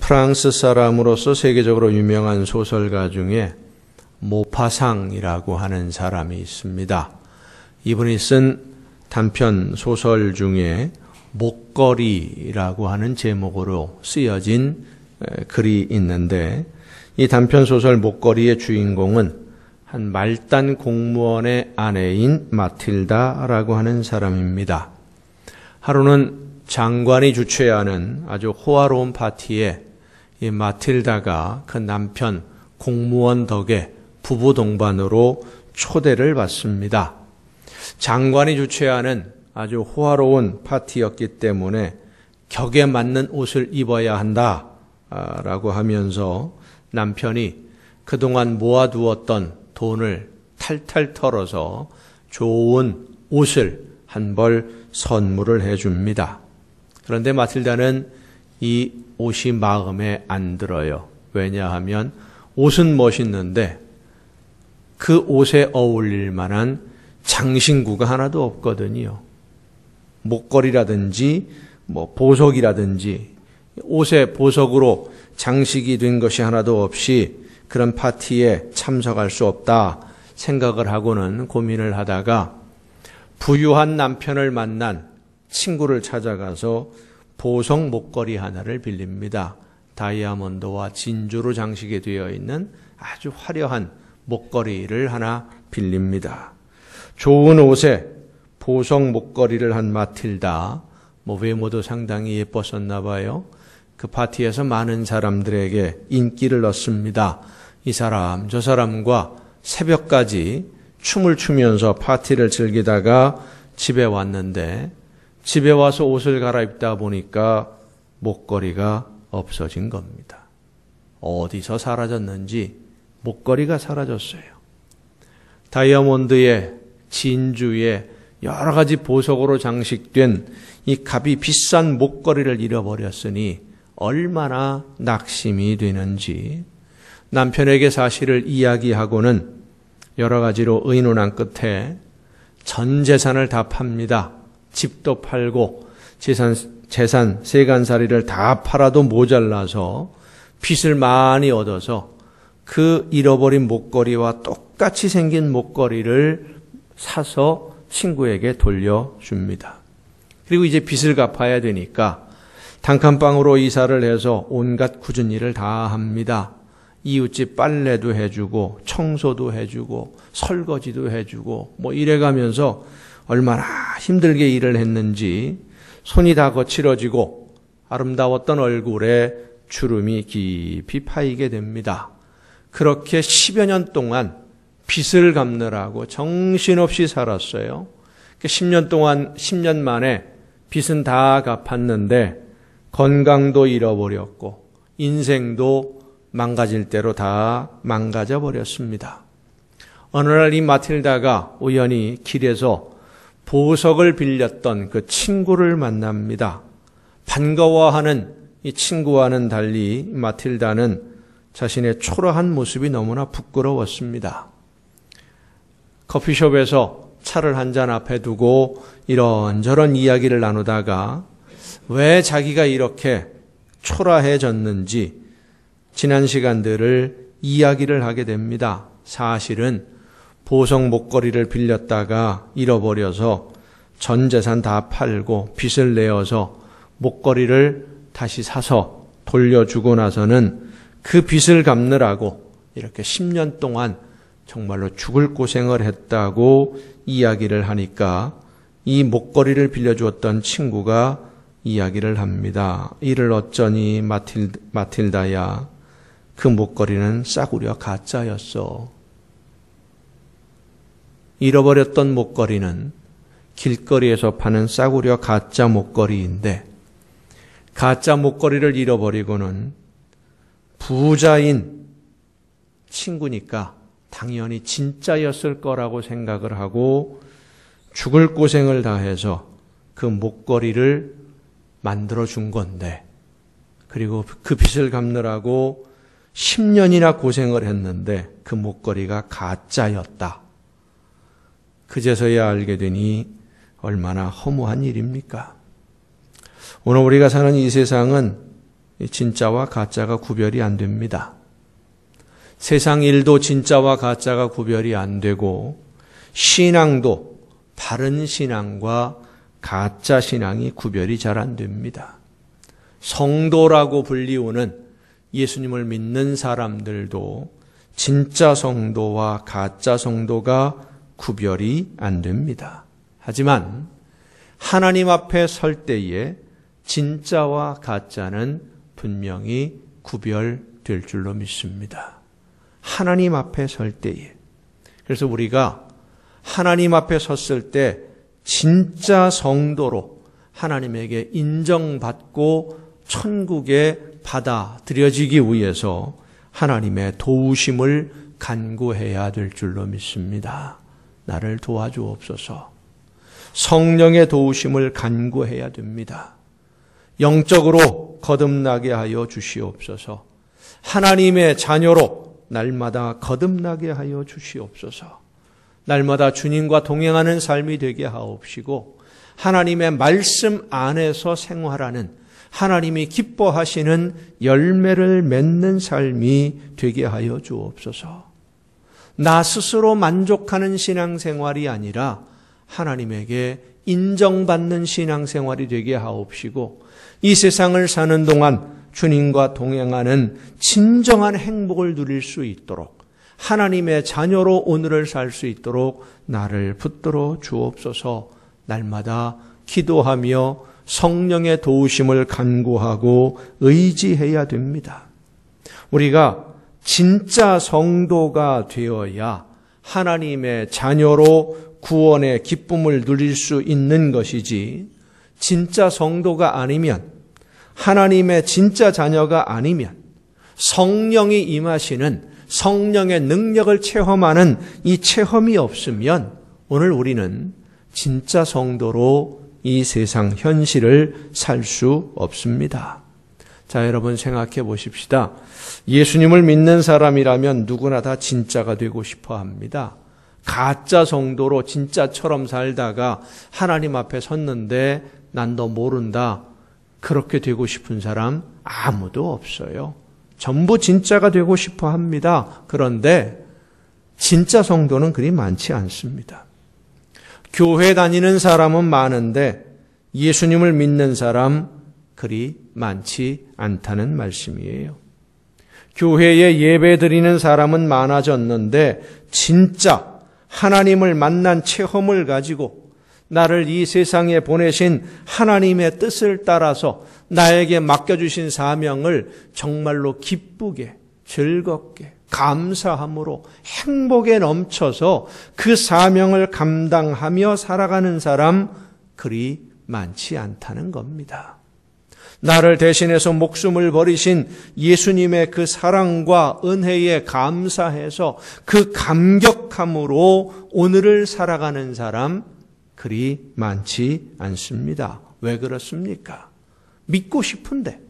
프랑스 사람으로서 세계적으로 유명한 소설가 중에 모파상이라고 하는 사람이 있습니다. 이분이 쓴 단편 소설 중에 목걸이라고 하는 제목으로 쓰여진 글이 있는데, 이 단편 소설 목걸이의 주인공은 한 말단 공무원의 아내인 마틸다라고 하는 사람입니다. 하루는 장관이 주최하는 아주 호화로운 파티에 이 마틸다가 그 남편 공무원 덕에 부부 동반으로 초대를 받습니다. 장관이 주최하는 아주 호화로운 파티였기 때문에 격에 맞는 옷을 입어야 한다라고 하면서 남편이 그동안 모아두었던 돈을 탈탈 털어서 좋은 옷을 한 벌 선물을 해줍니다. 그런데 마틸다는 이 옷이 마음에 안 들어요. 왜냐하면 옷은 멋있는데 그 옷에 어울릴 만한 장신구가 하나도 없거든요. 목걸이라든지 보석이라든지 옷에 보석으로 장식이 된 것이 하나도 없이 그런 파티에 참석할 수 없다 생각을 하고는 고민을 하다가 부유한 남편을 만난 친구를 찾아가서 보석 목걸이 하나를 빌립니다. 다이아몬드와 진주로 장식이 되어 있는 아주 화려한 목걸이를 하나 빌립니다. 좋은 옷에 보석 목걸이를 한 마틸다, 외모도 상당히 예뻤었나 봐요. 그 파티에서 많은 사람들에게 인기를 얻습니다. 이 사람 저 사람과 새벽까지 춤을 추면서 파티를 즐기다가 집에 왔는데, 집에 와서 옷을 갈아입다 보니까 목걸이가 없어진 겁니다. 어디서 사라졌는지 목걸이가 사라졌어요. 다이아몬드에 진주에 여러 가지 보석으로 장식된 이 값이 비싼 목걸이를 잃어버렸으니 얼마나 낙심이 되는지 남편에게 사실을 이야기하고는 여러 가지로 의논한 끝에 전 재산을 다 팝니다. 집도 팔고 재산 세간살이를 다 팔아도 모자라서 빚을 많이 얻어서 그 잃어버린 목걸이와 똑같이 생긴 목걸이를 사서 친구에게 돌려줍니다. 그리고 이제 빚을 갚아야 되니까 단칸방으로 이사를 해서 온갖 굳은 일을 다 합니다. 이웃집 빨래도 해주고 청소도 해주고 설거지도 해주고 이래가면서 얼마나 힘들게 일을 했는지 손이 다 거칠어지고 아름다웠던 얼굴에 주름이 깊이 파이게 됩니다. 그렇게 10여 년 동안 빚을 갚느라고 정신없이 살았어요. 10년 만에 빚은 다 갚았는데 건강도 잃어버렸고 인생도 망가질 대로 다 망가져 버렸습니다. 어느 날 이 마틸다가 우연히 길에서 보석을 빌렸던 그 친구를 만납니다. 반가워하는 이 친구와는 달리 마틸다는 자신의 초라한 모습이 너무나 부끄러웠습니다. 커피숍에서 차를 한 잔 앞에 두고 이런저런 이야기를 나누다가 왜 자기가 이렇게 초라해졌는지 지난 시간들을 이야기를 하게 됩니다. 사실은 보석 목걸이를 빌렸다가 잃어버려서 전 재산 다 팔고 빚을 내어서 목걸이를 다시 사서 돌려주고 나서는 그 빚을 갚느라고 이렇게 10년 동안 정말로 죽을 고생을 했다고 이야기를 하니까 이 목걸이를 빌려주었던 친구가 이야기를 합니다. 이를 어쩌니 마틸다야, 그 목걸이는 싸구려 가짜였어. 잃어버렸던 목걸이는 길거리에서 파는 싸구려 가짜 목걸이인데, 가짜 목걸이를 잃어버리고는 부자인 친구니까 당연히 진짜였을 거라고 생각을 하고 죽을 고생을 다해서 그 목걸이를 만들어 준 건데, 그리고 그 빚을 갚느라고 10년이나 고생을 했는데 그 목걸이가 가짜였다. 그제서야 알게 되니 얼마나 허무한 일입니까? 오늘 우리가 사는 이 세상은 진짜와 가짜가 구별이 안 됩니다. 세상 일도 진짜와 가짜가 구별이 안 되고 신앙도 바른 신앙과 가짜 신앙이 구별이 잘 안 됩니다. 성도라고 불리우는 예수님을 믿는 사람들도 진짜 성도와 가짜 성도가 구별이 안 됩니다. 하지만 하나님 앞에 설 때에 진짜와 가짜는 분명히 구별될 줄로 믿습니다. 하나님 앞에 설 때에. 그래서 우리가 하나님 앞에 섰을 때 진짜 성도로 하나님에게 인정받고 천국에 받아들여지기 위해서 하나님의 도우심을 간구해야 될 줄로 믿습니다. 나를 도와주옵소서. 성령의 도우심을 간구해야 됩니다. 영적으로 거듭나게 하여 주시옵소서. 하나님의 자녀로 날마다 거듭나게 하여 주시옵소서. 날마다 주님과 동행하는 삶이 되게 하옵시고 하나님의 말씀 안에서 생활하는 하나님이 기뻐하시는 열매를 맺는 삶이 되게 하여 주옵소서. 나 스스로 만족하는 신앙생활이 아니라 하나님에게 인정받는 신앙생활이 되게 하옵시고 이 세상을 사는 동안 주님과 동행하는 진정한 행복을 누릴 수 있도록 하나님의 자녀로 오늘을 살 수 있도록 나를 붙들어 주옵소서. 날마다 기도하며 성령의 도우심을 간구하고 의지해야 됩니다. 우리가 진짜 성도가 되어야 하나님의 자녀로 구원의 기쁨을 누릴 수 있는 것이지 진짜 성도가 아니면 하나님의 진짜 자녀가 아니면 성령이 임하시는 성령의 능력을 체험하는 이 체험이 없으면 오늘 우리는 진짜 성도로 이 세상 현실을 살 수 없습니다. 자, 여러분 생각해 보십시다. 예수님을 믿는 사람이라면 누구나 다 진짜가 되고 싶어 합니다. 가짜 성도로 진짜처럼 살다가 하나님 앞에 섰는데 난 너 모른다. 그렇게 되고 싶은 사람 아무도 없어요. 전부 진짜가 되고 싶어 합니다. 그런데 진짜 성도는 그리 많지 않습니다. 교회 다니는 사람은 많은데 예수님을 믿는 사람 그리 많지 않다는 말씀이에요. 교회에 예배 드리는 사람은 많아졌는데 진짜 하나님을 만난 체험을 가지고 나를 이 세상에 보내신 하나님의 뜻을 따라서 나에게 맡겨주신 사명을 정말로 기쁘게 즐겁게 감사함으로 행복에 넘쳐서 그 사명을 감당하며 살아가는 사람 그리 많지 않다는 겁니다. 나를 대신해서 목숨을 버리신 예수님의 그 사랑과 은혜에 감사해서 그 감격함으로 오늘을 살아가는 사람 그리 많지 않습니다. 왜 그렇습니까? 믿고 싶은데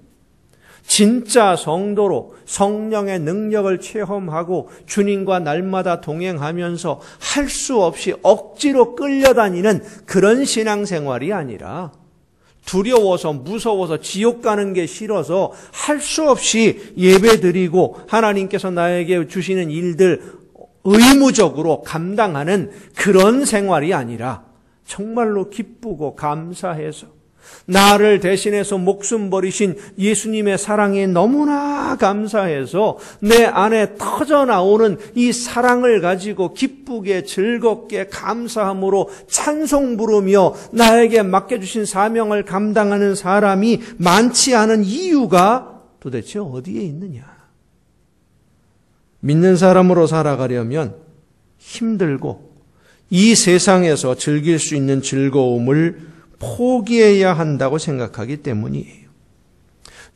진짜 성도로 성령의 능력을 체험하고 주님과 날마다 동행하면서 할 수 없이 억지로 끌려다니는 그런 신앙생활이 아니라 두려워서 무서워서 지옥 가는 게 싫어서 할 수 없이 예배드리고 하나님께서 나에게 주시는 일들 의무적으로 감당하는 그런 생활이 아니라 정말로 기쁘고 감사해서 나를 대신해서 목숨 버리신 예수님의 사랑에 너무나 감사해서 내 안에 터져나오는 이 사랑을 가지고 기쁘게 즐겁게 감사함으로 찬송 부르며 나에게 맡겨주신 사명을 감당하는 사람이 많지 않은 이유가 도대체 어디에 있느냐? 믿는 사람으로 살아가려면 힘들고 이 세상에서 즐길 수 있는 즐거움을 포기해야 한다고 생각하기 때문이에요.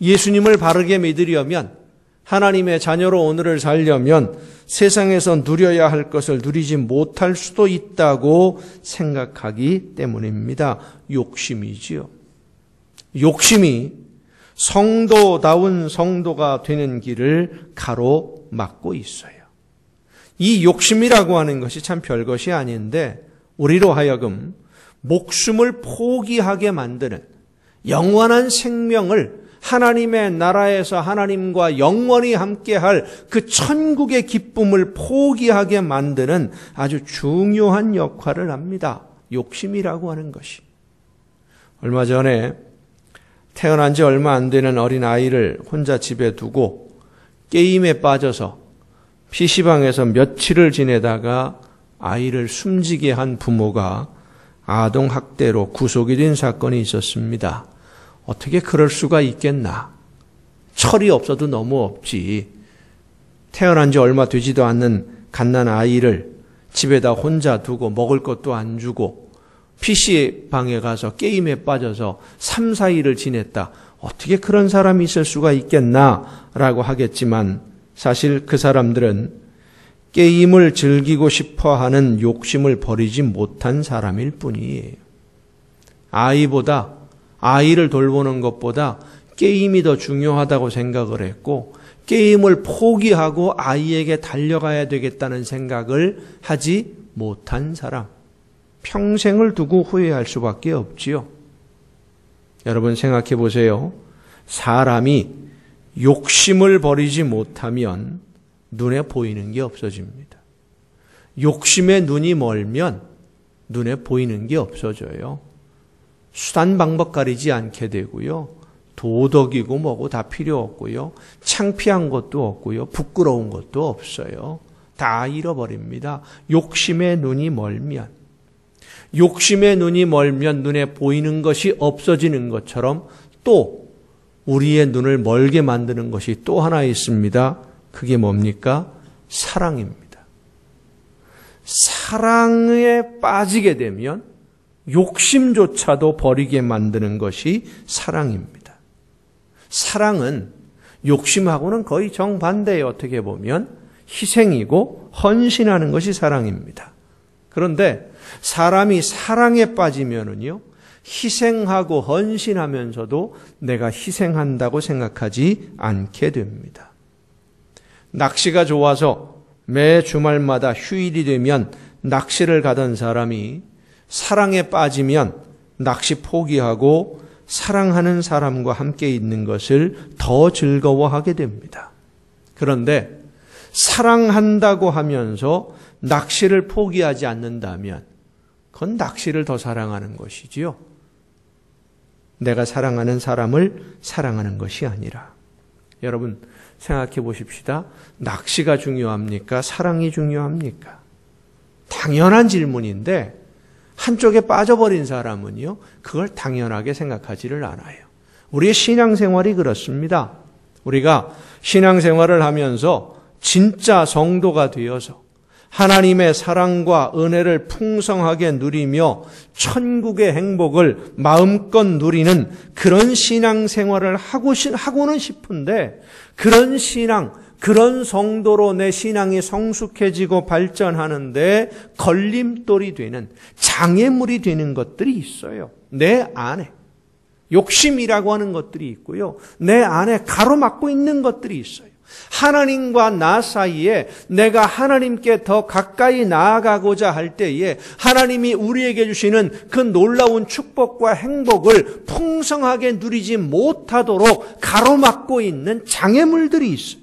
예수님을 바르게 믿으려면 하나님의 자녀로 오늘을 살려면 세상에서 누려야 할 것을 누리지 못할 수도 있다고 생각하기 때문입니다. 욕심이지요. 욕심이 성도다운 성도가 되는 길을 가로막고 있어요. 이 욕심이라고 하는 것이 참 별것이 아닌데 우리로 하여금 목숨을 포기하게 만드는 영원한 생명을 하나님의 나라에서 하나님과 영원히 함께할 그 천국의 기쁨을 포기하게 만드는 아주 중요한 역할을 합니다. 욕심이라고 하는 것이. 얼마 전에 태어난 지 얼마 안 되는 어린 아이를 혼자 집에 두고 게임에 빠져서 PC방에서 며칠을 지내다가 아이를 숨지게 한 부모가 아동학대로 구속이 된 사건이 있었습니다. 어떻게 그럴 수가 있겠나? 철이 없어도 너무 없지. 태어난 지 얼마 되지도 않는 갓난 아이를 집에다 혼자 두고 먹을 것도 안 주고 PC방에 가서 게임에 빠져서 3, 4일을 지냈다. 어떻게 그런 사람이 있을 수가 있겠나라고 하겠지만 사실 그 사람들은 게임을 즐기고 싶어하는 욕심을 버리지 못한 사람일 뿐이에요. 아이를 돌보는 것보다 게임이 더 중요하다고 생각을 했고 게임을 포기하고 아이에게 달려가야 되겠다는 생각을 하지 못한 사람. 평생을 두고 후회할 수밖에 없지요. 여러분 생각해 보세요. 사람이 욕심을 버리지 못하면 눈에 보이는 게 없어집니다. 욕심에 눈이 멀면 눈에 보이는 게 없어져요. 수단 방법 가리지 않게 되고요. 도덕이고 뭐고 다 필요 없고요. 창피한 것도 없고요. 부끄러운 것도 없어요. 다 잃어버립니다. 욕심에 눈이 멀면. 욕심에 눈이 멀면 눈에 보이는 것이 없어지는 것처럼 또 우리의 눈을 멀게 만드는 것이 또 하나 있습니다. 그게 뭡니까? 사랑입니다. 사랑에 빠지게 되면 욕심조차도 버리게 만드는 것이 사랑입니다. 사랑은 욕심하고는 거의 정반대예요. 어떻게 보면 희생이고 헌신하는 것이 사랑입니다. 그런데 사람이 사랑에 빠지면은요, 희생하고 헌신하면서도 내가 희생한다고 생각하지 않게 됩니다. 낚시가 좋아서 매 주말마다 휴일이 되면 낚시를 가던 사람이 사랑에 빠지면 낚시 포기하고 사랑하는 사람과 함께 있는 것을 더 즐거워하게 됩니다. 그런데 사랑한다고 하면서 낚시를 포기하지 않는다면 그건 낚시를 더 사랑하는 것이지요. 내가 사랑하는 사람을 사랑하는 것이 아니라. 여러분 생각해 보십시다. 낚시가 중요합니까? 사랑이 중요합니까? 당연한 질문인데 한쪽에 빠져버린 사람은요, 그걸 당연하게 생각하지를 않아요. 우리의 신앙생활이 그렇습니다. 우리가 신앙생활을 하면서 진짜 성도가 되어서 하나님의 사랑과 은혜를 풍성하게 누리며 천국의 행복을 마음껏 누리는 그런 신앙생활을 하고는 싶은데 그런 신앙, 그런 성도로 내 신앙이 성숙해지고 발전하는데 걸림돌이 되는 장애물이 되는 것들이 있어요. 내 안에. 욕심이라고 하는 것들이 있고요. 내 안에 가로막고 있는 것들이 있어요. 하나님과 나 사이에 내가 하나님께 더 가까이 나아가고자 할 때에 하나님이 우리에게 주시는 그 놀라운 축복과 행복을 풍성하게 누리지 못하도록 가로막고 있는 장애물들이 있어요.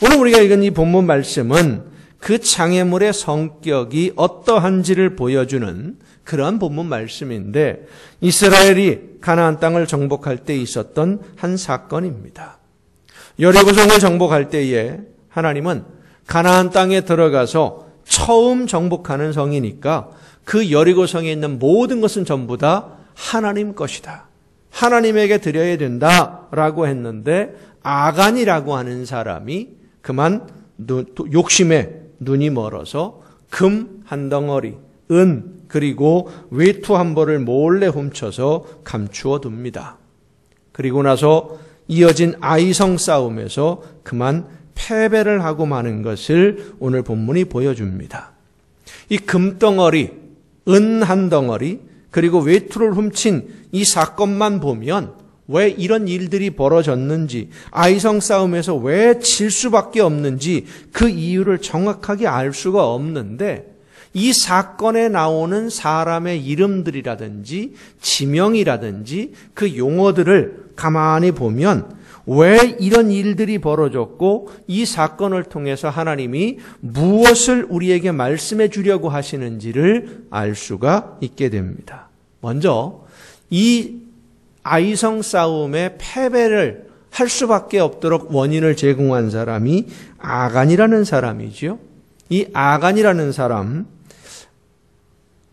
오늘 우리가 읽은 이 본문 말씀은 그 장애물의 성격이 어떠한지를 보여주는 그러한 본문 말씀인데 이스라엘이 가나안 땅을 정복할 때 있었던 한 사건입니다. 여리고성을 정복할 때에 하나님은 가나안 땅에 들어가서 처음 정복하는 성이니까 그 여리고성에 있는 모든 것은 전부 다 하나님 것이다. 하나님에게 드려야 된다라고 했는데 아간이라고 하는 사람이 그만 욕심에 눈이 멀어서 금 한 덩어리, 은 그리고 외투 한 벌을 몰래 훔쳐서 감추어 둡니다. 그리고 나서 이어진 아이성 싸움에서 그만 패배를 하고 마는 것을 오늘 본문이 보여줍니다. 이 금덩어리, 은 한 덩어리, 그리고 외투를 훔친 이 사건만 보면 왜 이런 일들이 벌어졌는지, 아이성 싸움에서 왜 질 수밖에 없는지 그 이유를 정확하게 알 수가 없는데 이 사건에 나오는 사람의 이름들이라든지 지명이라든지 그 용어들을 가만히 보면 왜 이런 일들이 벌어졌고 이 사건을 통해서 하나님이 무엇을 우리에게 말씀해 주려고 하시는지를 알 수가 있게 됩니다. 먼저 이 아이성 싸움의 패배를 할 수밖에 없도록 원인을 제공한 사람이 아간이라는 사람이죠. 이 아간이라는 사람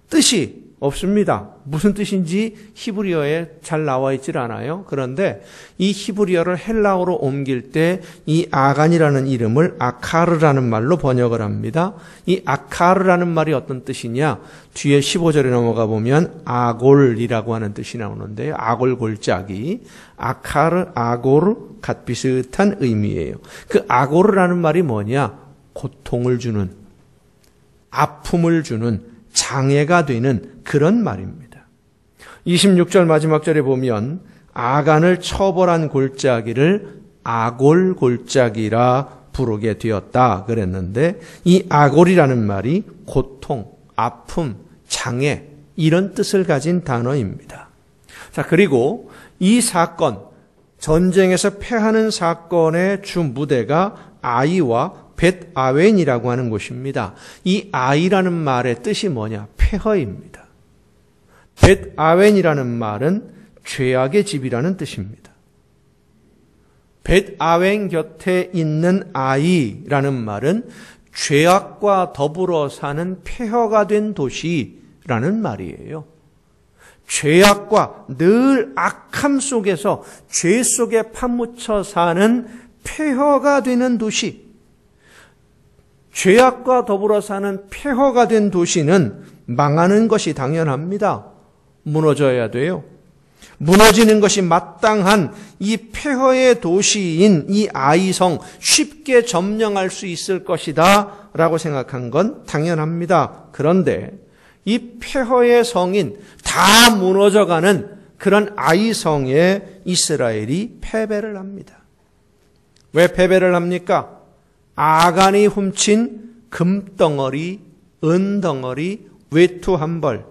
뜻이 없습니다. 무슨 뜻인지 히브리어에 잘 나와 있질 않아요. 그런데 이 히브리어를 헬라어로 옮길 때 이 아간이라는 이름을 아카르라는 말로 번역을 합니다. 이 아카르라는 말이 어떤 뜻이냐? 뒤에 15절에 넘어가 보면 아골이라고 하는 뜻이 나오는데요. 아골 골짜기. 아카르, 아고르 같 비슷한 의미예요. 그 아고르라는 말이 뭐냐? 고통을 주는, 아픔을 주는, 장애가 되는 그런 말입니다. 26절 마지막 절에 보면 아간을 처벌한 골짜기를 아골 골짜기라 부르게 되었다 그랬는데 이 아골이라는 말이 고통, 아픔, 장애 이런 뜻을 가진 단어입니다. 자, 그리고 이 사건, 전쟁에서 패하는 사건의 주 무대가 아이와 벳 아웬이라고 하는 곳입니다. 이 아이라는 말의 뜻이 뭐냐? 폐허입니다. 벳 아웬이라는 말은 죄악의 집이라는 뜻입니다. 벳 아웬 곁에 있는 아이라는 말은 죄악과 더불어 사는 폐허가 된 도시라는 말이에요. 죄악과 늘 악함 속에서 죄 속에 파묻혀 사는 폐허가 되는 도시. 죄악과 더불어 사는 폐허가 된 도시는 망하는 것이 당연합니다. 무너져야 돼요. 무너지는 것이 마땅한 이 폐허의 도시인 이 아이성 쉽게 점령할 수 있을 것이다 라고 생각한 건 당연합니다. 그런데 이 폐허의 성인 다 무너져가는 그런 아이성에 이스라엘이 패배를 합니다. 왜 패배를 합니까? 아간이 훔친 금덩어리, 은덩어리, 외투 한 벌.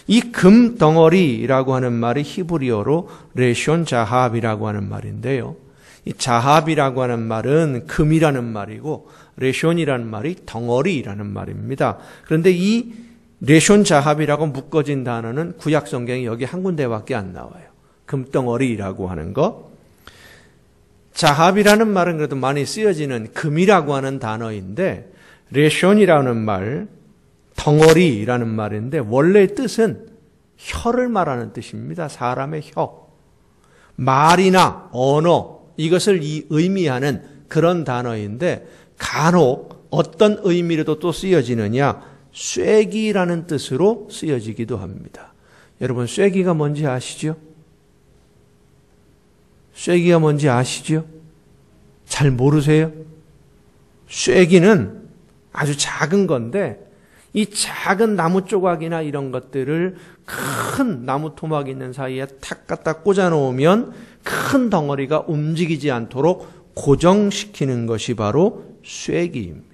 이 금덩어리라고 하는 말이 히브리어로 레숀 자합이라고 하는 말인데요. 이 자합이라고 하는 말은 금이라는 말이고 레숀이라는 말이 덩어리라는 말입니다. 그런데 이 레숀 자합이라고 묶어진 단어는 구약 성경에 여기 한 군데밖에 안 나와요. 금덩어리라고 하는 거. 자합이라는 말은 그래도 많이 쓰여지는 금이라고 하는 단어인데 레숀이라는 말, 덩어리라는 말인데 원래 뜻은 혀를 말하는 뜻입니다. 사람의 혀. 말이나 언어 이것을 의미하는 그런 단어인데 간혹 어떤 의미로도 또 쓰여지느냐? 쐐기라는 뜻으로 쓰여지기도 합니다. 여러분 쐐기가 뭔지 아시죠? 쐐기가 뭔지 아시죠? 잘 모르세요? 쐐기는 아주 작은 건데 이 작은 나무 조각이나 이런 것들을 큰 나무 토막 있는 사이에 탁 갖다 꽂아 놓으면 큰 덩어리가 움직이지 않도록 고정시키는 것이 바로 쐐기입니다.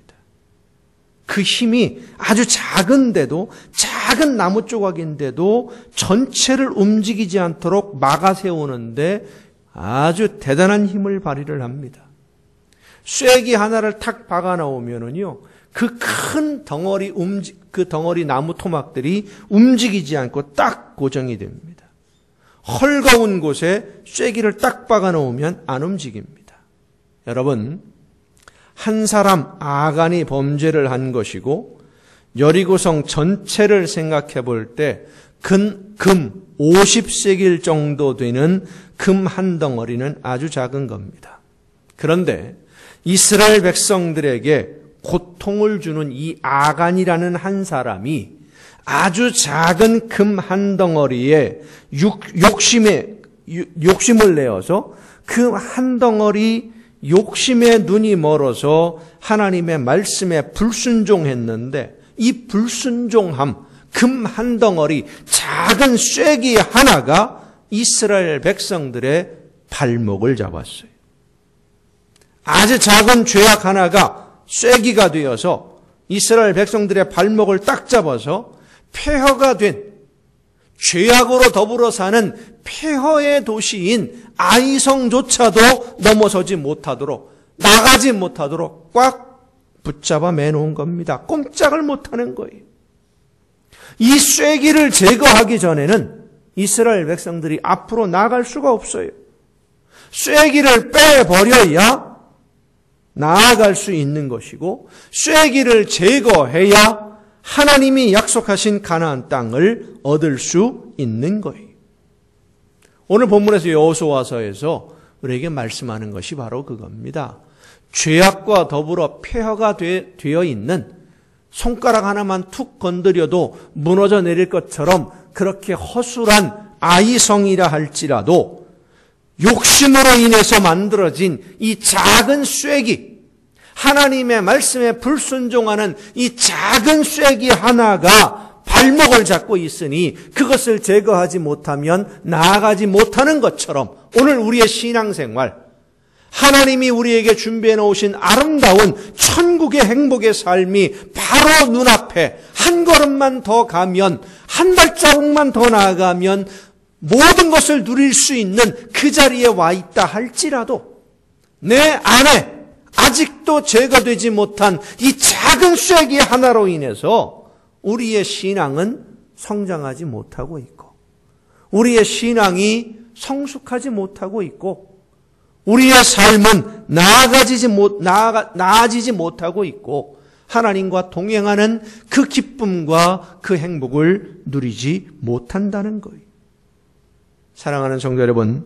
그 힘이 아주 작은데도 작은 나무 조각인데도 전체를 움직이지 않도록 막아 세우는데 아주 대단한 힘을 발휘를 합니다. 쐐기 하나를 탁 박아 놓으면은요, 그 큰 덩어리 그 덩어리 나무 토막들이 움직이지 않고 딱 고정이 됩니다. 헐거운 곳에 쐐기를 딱 박아 놓으면 안 움직입니다. 여러분, 한 사람 아간이 범죄를 한 것이고 여리고성 전체를 생각해 볼 때 금 50세겔 정도 되는 금 한 덩어리는 아주 작은 겁니다. 그런데 이스라엘 백성들에게 고통을 주는 이 아간이라는 한 사람이 아주 작은 금 한 덩어리에 욕심을 내어서 그 한 덩어리 욕심에 눈이 멀어서 하나님의 말씀에 불순종했는데 이 불순종함, 금 한 덩어리, 작은 쐐기 하나가 이스라엘 백성들의 발목을 잡았어요. 아주 작은 죄악 하나가 쐐기가 되어서 이스라엘 백성들의 발목을 딱 잡아서 폐허가 된, 죄악으로 더불어 사는 폐허의 도시인 아이성조차도 넘어서지 못하도록, 나가지 못하도록 꽉 붙잡아 매놓은 겁니다. 꼼짝을 못하는 거예요. 이 쇠기를 제거하기 전에는 이스라엘 백성들이 앞으로 나갈 수가 없어요. 쇠기를 빼버려야 나아갈 수 있는 것이고, 쇠기를 제거해야 하나님이 약속하신 가나안 땅을 얻을 수 있는 거예요. 오늘 본문에서 여호수아서에서 우리에게 말씀하는 것이 바로 그겁니다. 죄악과 더불어 폐허가 되어 있는, 손가락 하나만 툭 건드려도 무너져 내릴 것처럼 그렇게 허술한 아이성이라 할지라도 욕심으로 인해서 만들어진 이 작은 쇠기, 하나님의 말씀에 불순종하는 이 작은 쇠기 하나가 발목을 잡고 있으니 그것을 제거하지 못하면 나아가지 못하는 것처럼 오늘 우리의 신앙생활, 하나님이 우리에게 준비해 놓으신 아름다운 천국의 행복의 삶이 바로 눈앞에 한 걸음만 더 가면, 한 발자국만 더 나아가면 모든 것을 누릴 수 있는 그 자리에 와 있다 할지라도 내 안에 아직도 제거되지 못한 이 작은 쇠기 하나로 인해서 우리의 신앙은 성장하지 못하고 있고, 우리의 신앙이 성숙하지 못하고 있고, 우리의 삶은 나아지지 못하고 있고, 하나님과 동행하는 그 기쁨과 그 행복을 누리지 못한다는 거예요. 사랑하는 성도 여러분,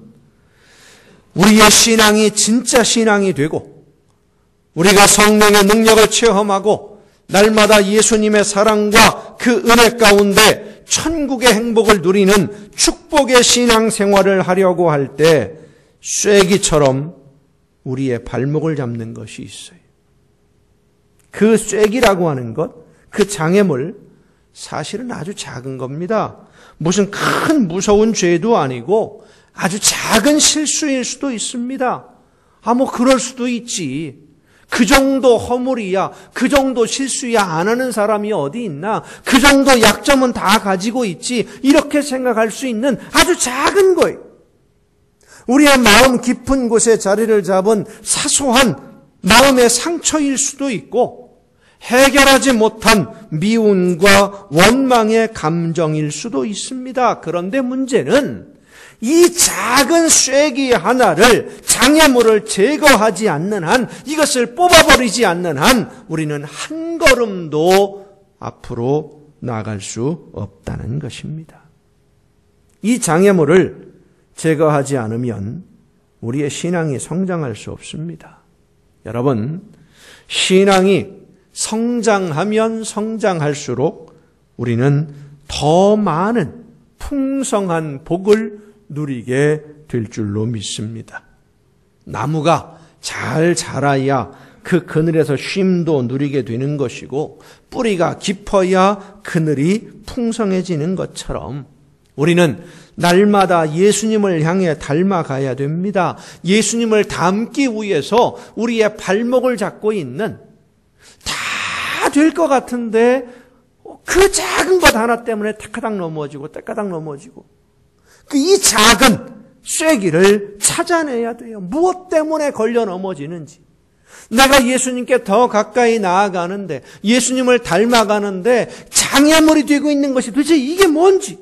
우리의 신앙이 진짜 신앙이 되고, 우리가 성령의 능력을 체험하고 날마다 예수님의 사랑과 그 은혜 가운데 천국의 행복을 누리는 축복의 신앙생활을 하려고 할 때 쇠기처럼 우리의 발목을 잡는 것이 있어요. 그 쇠기라고 하는 것, 그 장애물, 사실은 아주 작은 겁니다. 무슨 큰 무서운 죄도 아니고 아주 작은 실수일 수도 있습니다. 뭐 그럴 수도 있지. 그 정도 허물이야, 그 정도 실수야 안 하는 사람이 어디 있나? 그 정도 약점은 다 가지고 있지. 이렇게 생각할 수 있는 아주 작은 거예요. 우리의 마음 깊은 곳에 자리를 잡은 사소한 마음의 상처일 수도 있고, 해결하지 못한 미움과 원망의 감정일 수도 있습니다. 그런데 문제는 이 작은 쇠기 하나를, 장애물을 제거하지 않는 한, 이것을 뽑아버리지 않는 한 우리는 한 걸음도 앞으로 나갈 수 없다는 것입니다. 이 장애물을 제거하지 않으면 우리의 신앙이 성장할 수 없습니다. 여러분, 신앙이 성장하면 성장할수록 우리는 더 많은 풍성한 복을 누리게 될 줄로 믿습니다. 나무가 잘 자라야 그 그늘에서 쉼도 누리게 되는 것이고, 뿌리가 깊어야 그늘이 풍성해지는 것처럼 우리는 날마다 예수님을 향해 닮아가야 됩니다. 예수님을 닮기 위해서 우리의 발목을 잡고 있는, 다 될 것 같은데 그 작은 것 하나 때문에 때까닥 넘어지고 그 이 작은 쇠기를 찾아내야 돼요. 무엇 때문에 걸려 넘어지는지. 내가 예수님께 더 가까이 나아가는데, 예수님을 닮아가는데 장애물이 되고 있는 것이 도대체 이게 뭔지.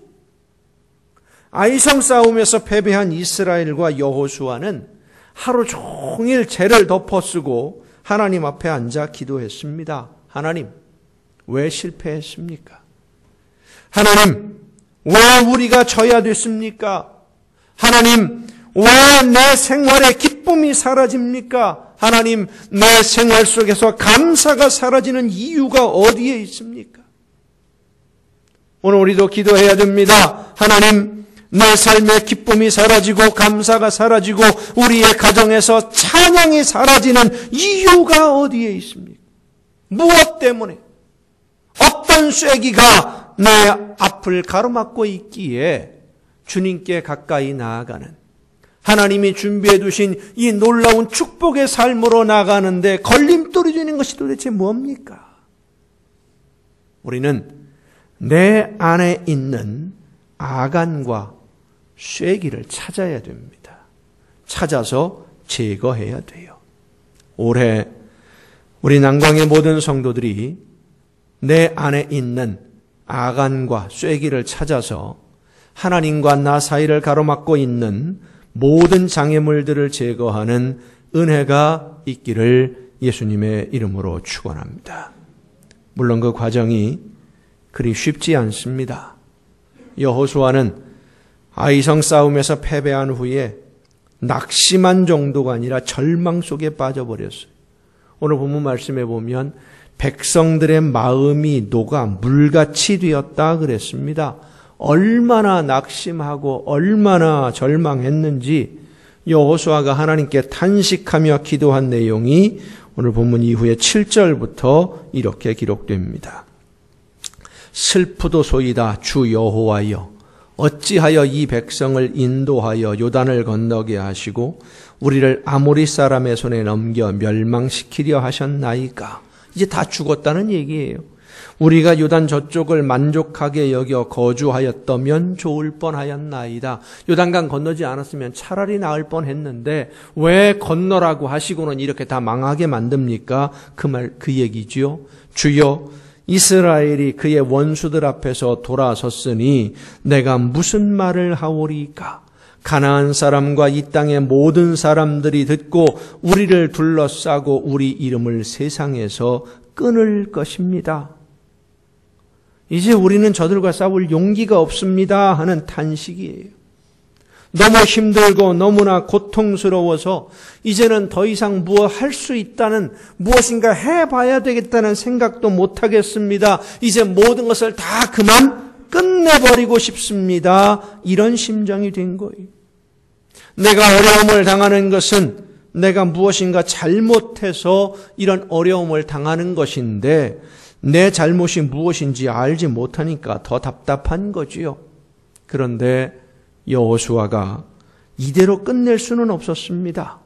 아이성 싸움에서 패배한 이스라엘과 여호수아는 하루 종일 죄를 덮어쓰고 하나님 앞에 앉아 기도했습니다. 하나님, 왜 실패했습니까? 하나님, 왜 우리가 져야 됐습니까? 하나님, 왜 내 생활의 기쁨이 사라집니까? 하나님, 내 생활 속에서 감사가 사라지는 이유가 어디에 있습니까? 오늘 우리도 기도해야 됩니다. 하나님, 내 삶의 기쁨이 사라지고 감사가 사라지고 우리의 가정에서 찬양이 사라지는 이유가 어디에 있습니까? 무엇 때문에? 어떤 쇠기가 내 앞을 가로막고 있기에 주님께 가까이 나아가는, 하나님이 준비해 두신 이 놀라운 축복의 삶으로 나가는데 걸림돌이 되는 것이 도대체 뭡니까? 우리는 내 안에 있는 아간과 쇠기를 찾아야 됩니다. 찾아서 제거해야 돼요. 올해 우리 난광의 모든 성도들이 내 안에 있는 아간과 쇠기를 찾아서 하나님과 나 사이를 가로막고 있는 모든 장애물들을 제거하는 은혜가 있기를 예수님의 이름으로 축원합니다. 물론 그 과정이 그리 쉽지 않습니다. 여호수아는 아이성 싸움에서 패배한 후에 낙심한 정도가 아니라 절망 속에 빠져버렸어요. 오늘 본문 말씀에 보면 백성들의 마음이 녹아 물같이 되었다 그랬습니다. 얼마나 낙심하고 얼마나 절망했는지 여호수아가 하나님께 탄식하며 기도한 내용이 오늘 본문 이후에 7절부터 이렇게 기록됩니다. 슬프도소이다 주 여호와여, 어찌하여 이 백성을 인도하여 요단을 건너게 하시고 우리를 아모리 사람의 손에 넘겨 멸망시키려 하셨나이까. 이제 다 죽었다는 얘기예요. 우리가 요단 저쪽을 만족하게 여겨 거주하였다면 좋을 뻔하였나이다. 요단강 건너지 않았으면 차라리 나을 뻔했는데 왜 건너라고 하시고는 이렇게 다 망하게 만듭니까? 그 얘기지요. 주여, 이스라엘이 그의 원수들 앞에서 돌아섰으니 내가 무슨 말을 하오리까? 가나안 사람과 이 땅의 모든 사람들이 듣고 우리를 둘러싸고 우리 이름을 세상에서 끊을 것입니다. 이제 우리는 저들과 싸울 용기가 없습니다 하는 탄식이에요. 너무 힘들고 너무나 고통스러워서 이제는 더 이상 할 수 있다는, 무엇인가 해봐야 되겠다는 생각도 못하겠습니다. 이제 모든 것을 다 그만 끝내버리고 싶습니다. 이런 심정이 된 거예요. 내가 어려움을 당하는 것은 내가 무엇인가 잘못해서 이런 어려움을 당하는 것인데 내 잘못이 무엇인지 알지 못하니까 더 답답한 거지요. 그런데 여호수아가 이대로 끝낼 수는 없었습니다.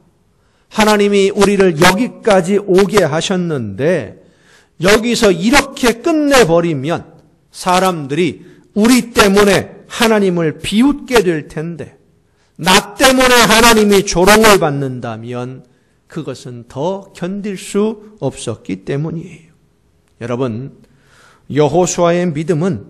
하나님이 우리를 여기까지 오게 하셨는데 여기서 이렇게 끝내버리면 사람들이 우리 때문에 하나님을 비웃게 될 텐데, 나 때문에 하나님이 조롱을 받는다면 그것은 더 견딜 수 없었기 때문이에요. 여러분, 여호수아의 믿음은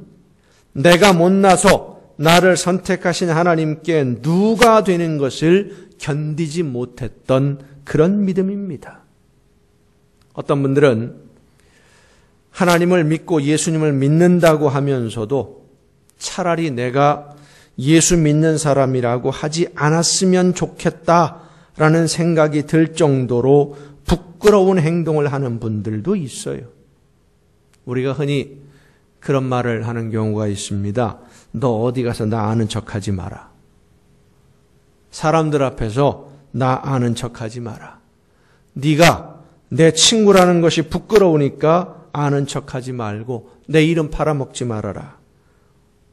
내가 못나서 나를 선택하신 하나님께 누가 되는 것을 견디지 못했던 그런 믿음입니다. 어떤 분들은 하나님을 믿고 예수님을 믿는다고 하면서도 차라리 내가 예수 믿는 사람이라고 하지 않았으면 좋겠다라는 생각이 들 정도로 부끄러운 행동을 하는 분들도 있어요. 우리가 흔히 그런 말을 하는 경우가 있습니다. 너 어디 가서 나 아는 척하지 마라. 사람들 앞에서 나 아는 척하지 마라. 네가 내 친구라는 것이 부끄러우니까 아는 척하지 말고 내 이름 팔아먹지 말아라.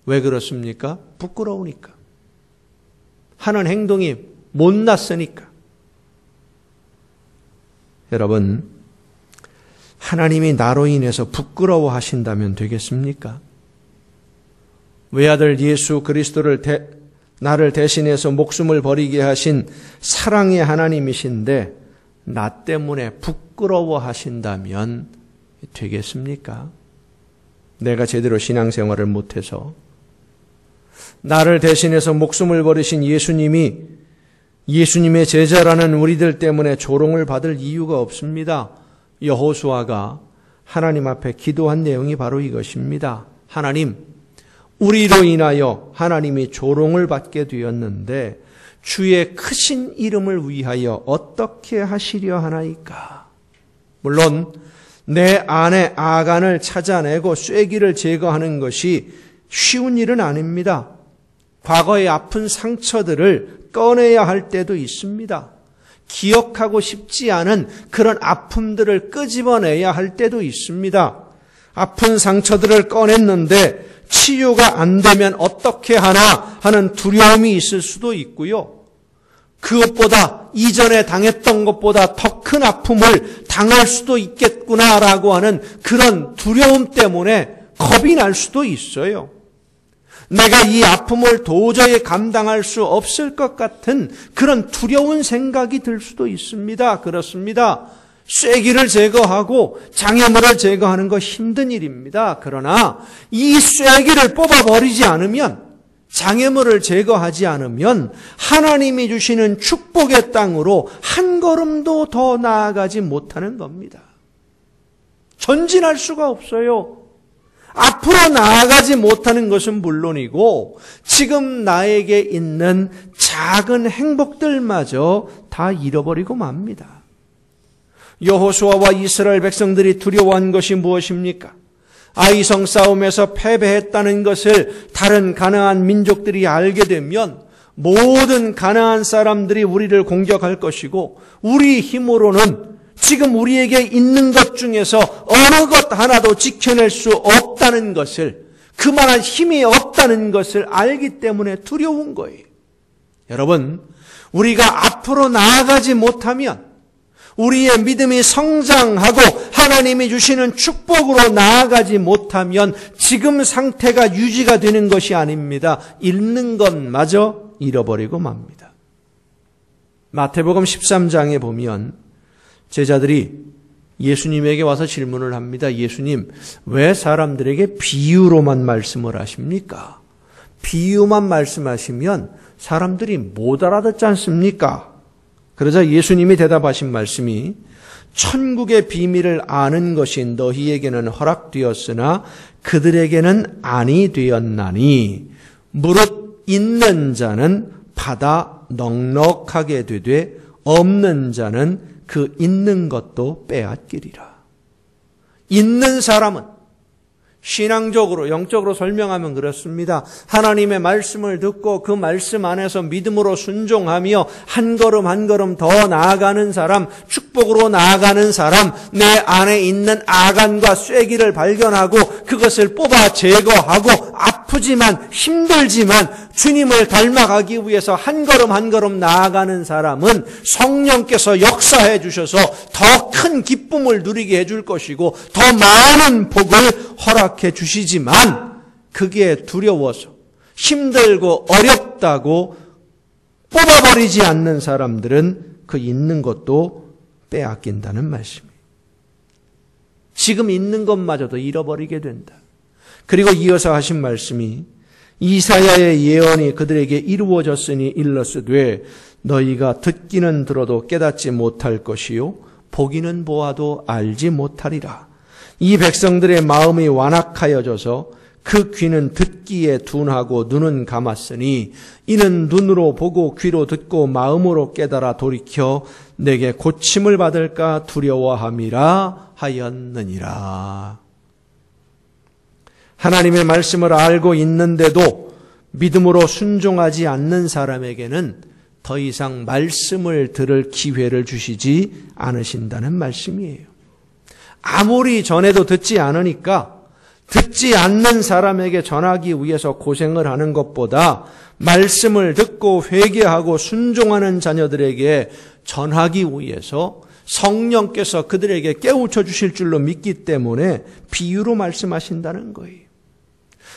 왜 그렇습니까? 부끄러우니까. 하는 행동이 못났으니까. 여러분, 하나님이 나로 인해서 부끄러워하신다면 되겠습니까? 외아들 예수 그리스도를 나를 대신해서 목숨을 버리게 하신 사랑의 하나님이신데 나 때문에 부끄러워하신다면 되겠습니까? 내가 제대로 신앙생활을 못해서 나를 대신해서 목숨을 버리신 예수님이 예수님의 제자라는 우리들 때문에 조롱을 받을 이유가 없습니다. 여호수아가 하나님 앞에 기도한 내용이 바로 이것입니다. 하나님, 우리로 인하여 하나님이 조롱을 받게 되었는데 주의 크신 이름을 위하여 어떻게 하시려 하나이까? 물론 내 안에 아간을 찾아내고 쇠기를 제거하는 것이 쉬운 일은 아닙니다. 과거의 아픈 상처들을 꺼내야 할 때도 있습니다. 기억하고 싶지 않은 그런 아픔들을 끄집어내야 할 때도 있습니다. 아픈 상처들을 꺼냈는데 치유가 안 되면 어떻게 하나 하는 두려움이 있을 수도 있고요. 그것보다 이전에 당했던 것보다 더 큰 아픔을 당할 수도 있겠구나라고 하는 그런 두려움 때문에 겁이 날 수도 있어요. 내가 이 아픔을 도저히 감당할 수 없을 것 같은 그런 두려운 생각이 들 수도 있습니다. 그렇습니다. 쇠기를 제거하고 장애물을 제거하는 거 힘든 일입니다. 그러나 이 쇠기를 뽑아버리지 않으면, 장애물을 제거하지 않으면 하나님이 주시는 축복의 땅으로 한 걸음도 더 나아가지 못하는 겁니다. 전진할 수가 없어요. 앞으로 나아가지 못하는 것은 물론이고 지금 나에게 있는 작은 행복들마저 다 잃어버리고 맙니다. 여호수아와 이스라엘 백성들이 두려워한 것이 무엇입니까? 아이성 싸움에서 패배했다는 것을 다른 가나안 민족들이 알게 되면 모든 가나안 사람들이 우리를 공격할 것이고, 우리 힘으로는 지금 우리에게 있는 것 중에서 어느 것 하나도 지켜낼 수 없다는 것을, 그만한 힘이 없다는 것을 알기 때문에 두려운 거예요. 여러분, 우리가 앞으로 나아가지 못하면, 우리의 믿음이 성장하고 하나님이 주시는 축복으로 나아가지 못하면 지금 상태가 유지가 되는 것이 아닙니다. 잃는 것마저 잃어버리고 맙니다. 마태복음 13장에 보면 제자들이 예수님에게 와서 질문을 합니다. 예수님, 왜 사람들에게 비유로만 말씀을 하십니까? 비유만 말씀하시면 사람들이 못 알아듣지 않습니까? 그러자 예수님이 대답하신 말씀이, 천국의 비밀을 아는 것이 너희에게는 허락되었으나 그들에게는 아니 되었나니, 무릇 있는 자는 받아 넉넉하게 되되 없는 자는 그 있는 것도 빼앗기리라. 있는 사람은 신앙적으로, 영적으로 설명하면 그렇습니다. 하나님의 말씀을 듣고 그 말씀 안에서 믿음으로 순종하며 한 걸음 한 걸음 더 나아가는 사람, 축복으로 나아가는 사람, 내 안에 있는 아간과 쐐기를 발견하고 그것을 뽑아 제거하고 아프지만 힘들지만 주님을 닮아가기 위해서 한 걸음 한 걸음 나아가는 사람은 성령께서 역사해 주셔서 더 큰 기쁨을 누리게 해줄 것이고 더 많은 복을 허락해 주시지만, 그게 두려워서 힘들고 어렵다고 뽑아버리지 않는 사람들은 그 있는 것도 빼앗긴다는 말씀이에요. 지금 있는 것마저도 잃어버리게 된다. 그리고 이어서 하신 말씀이, 이사야의 예언이 그들에게 이루어졌으니 일렀으되 너희가 듣기는 들어도 깨닫지 못할 것이요 보기는 보아도 알지 못하리라. 이 백성들의 마음이 완악하여져서 그 귀는 듣기에 둔하고 눈은 감았으니 이는 눈으로 보고 귀로 듣고 마음으로 깨달아 돌이켜 내게 고침을 받을까 두려워함이라 하였느니라. 하나님의 말씀을 알고 있는데도 믿음으로 순종하지 않는 사람에게는 더 이상 말씀을 들을 기회를 주시지 않으신다는 말씀이에요. 아무리 전해도 듣지 않으니까 듣지 않는 사람에게 전하기 위해서 고생을 하는 것보다 말씀을 듣고 회개하고 순종하는 자녀들에게 전하기 위해서 성령께서 그들에게 깨우쳐 주실 줄로 믿기 때문에 비유로 말씀하신다는 거예요.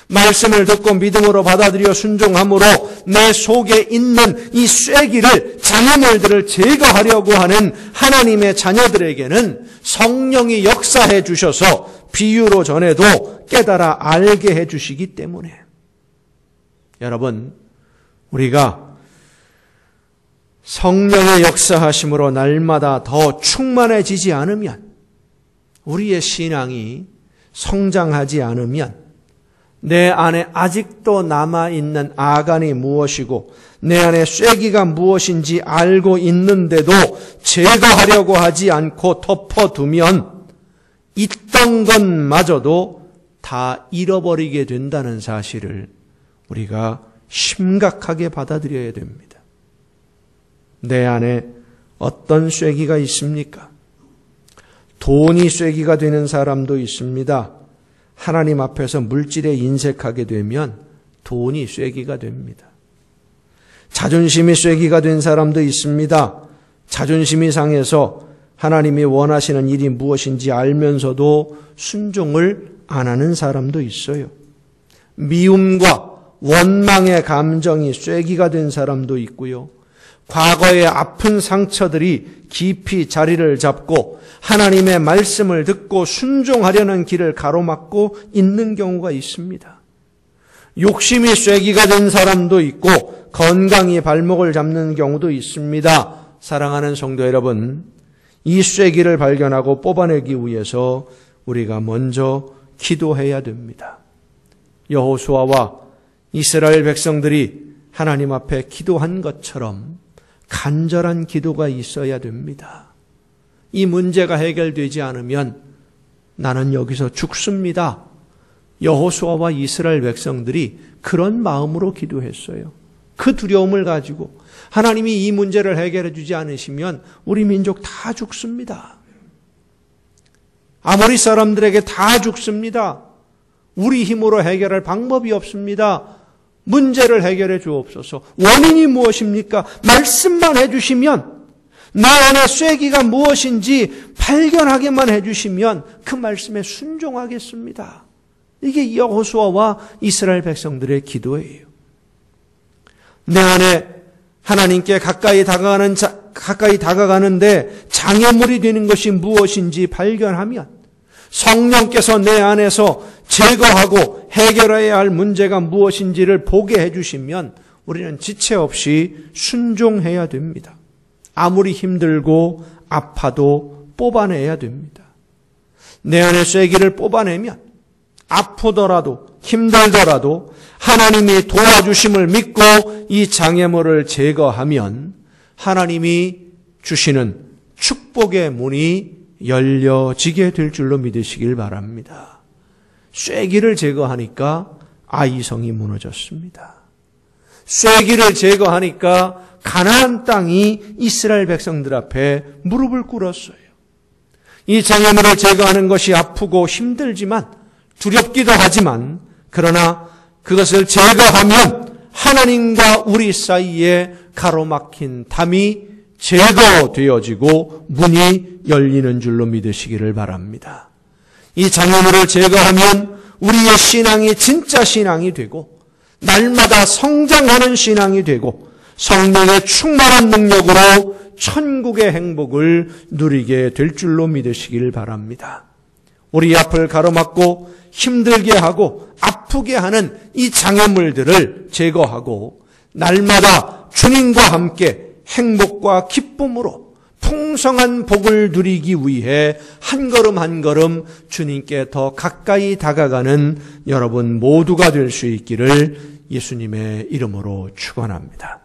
말씀을 듣고 믿음으로 받아들여 순종함으로 내 속에 있는 이 쐐기를, 장애물들을 제거하려고 하는 하나님의 자녀들에게는 성령이 역사해 주셔서 비유로 전해도 깨달아 알게 해 주시기 때문에, 여러분, 우리가 성령의 역사하심으로 날마다 더 충만해지지 않으면, 우리의 신앙이 성장하지 않으면 내 안에 아직도 남아있는 아간이 무엇이고 내 안에 쐐기가 무엇인지 알고 있는데도 제거하려고 하지 않고 덮어두면 있던 것마저도 다 잃어버리게 된다는 사실을 우리가 심각하게 받아들여야 됩니다. 내 안에 어떤 쐐기가 있습니까? 돈이 쐐기가 되는 사람도 있습니다. 하나님 앞에서 물질에 인색하게 되면 돈이 쐐기가 됩니다. 자존심이 쐐기가 된 사람도 있습니다. 자존심이 상해서 하나님이 원하시는 일이 무엇인지 알면서도 순종을 안 하는 사람도 있어요. 미움과 원망의 감정이 쐐기가 된 사람도 있고요. 과거의 아픈 상처들이 깊이 자리를 잡고 하나님의 말씀을 듣고 순종하려는 길을 가로막고 있는 경우가 있습니다. 욕심이 쐐기가 된 사람도 있고 건강히 발목을 잡는 경우도 있습니다. 사랑하는 성도 여러분, 이 쐐기를 발견하고 뽑아내기 위해서 우리가 먼저 기도해야 됩니다. 여호수아와 이스라엘 백성들이 하나님 앞에 기도한 것처럼 간절한 기도가 있어야 됩니다. 이 문제가 해결되지 않으면 나는 여기서 죽습니다. 여호수아와 이스라엘 백성들이 그런 마음으로 기도했어요. 그 두려움을 가지고 하나님이 이 문제를 해결해 주지 않으시면 우리 민족 다 죽습니다. 아모리 사람들에게 다 죽습니다. 우리 힘으로 해결할 방법이 없습니다. 문제를 해결해 주옵소서. 원인이 무엇입니까? 말씀만 해주시면, 내 안에 쐐기가 무엇인지 발견하게만 해주시면 그 말씀에 순종하겠습니다. 이게 여호수아와 이스라엘 백성들의 기도예요. 내 안에 하나님께 가까이 다가가는데 장애물이 되는 것이 무엇인지 발견하면 성령께서 내 안에서 제거하고 해결해야 할 문제가 무엇인지를 보게 해주시면 우리는 지체 없이 순종해야 됩니다. 아무리 힘들고 아파도 뽑아내야 됩니다. 내 안의 쐐기를 뽑아내면 아프더라도 힘들더라도 하나님이 도와주심을 믿고 이 장애물을 제거하면 하나님이 주시는 축복의 문이 열려지게 될 줄로 믿으시길 바랍니다. 쐐기를 제거하니까 아이성이 무너졌습니다. 쐐기를 제거하니까 가나안 땅이 이스라엘 백성들 앞에 무릎을 꿇었어요. 이 장애물을 제거하는 것이 아프고 힘들지만 두렵기도 하지만 그러나 그것을 제거하면 하나님과 우리 사이에 가로막힌 담이 제거되어지고 문이 열리는 줄로 믿으시기를 바랍니다. 이 장애물을 제거하면 우리의 신앙이 진짜 신앙이 되고 날마다 성장하는 신앙이 되고 성령의 충만한 능력으로 천국의 행복을 누리게 될 줄로 믿으시길 바랍니다. 우리 앞을 가로막고 힘들게 하고 아프게 하는 이 장애물들을 제거하고 날마다 주님과 함께 행복과 기쁨으로 풍성한 복을 누리기 위해 한 걸음 한 걸음 주님께 더 가까이 다가가는 여러분 모두가 될 수 있기를 예수님의 이름으로 축원합니다.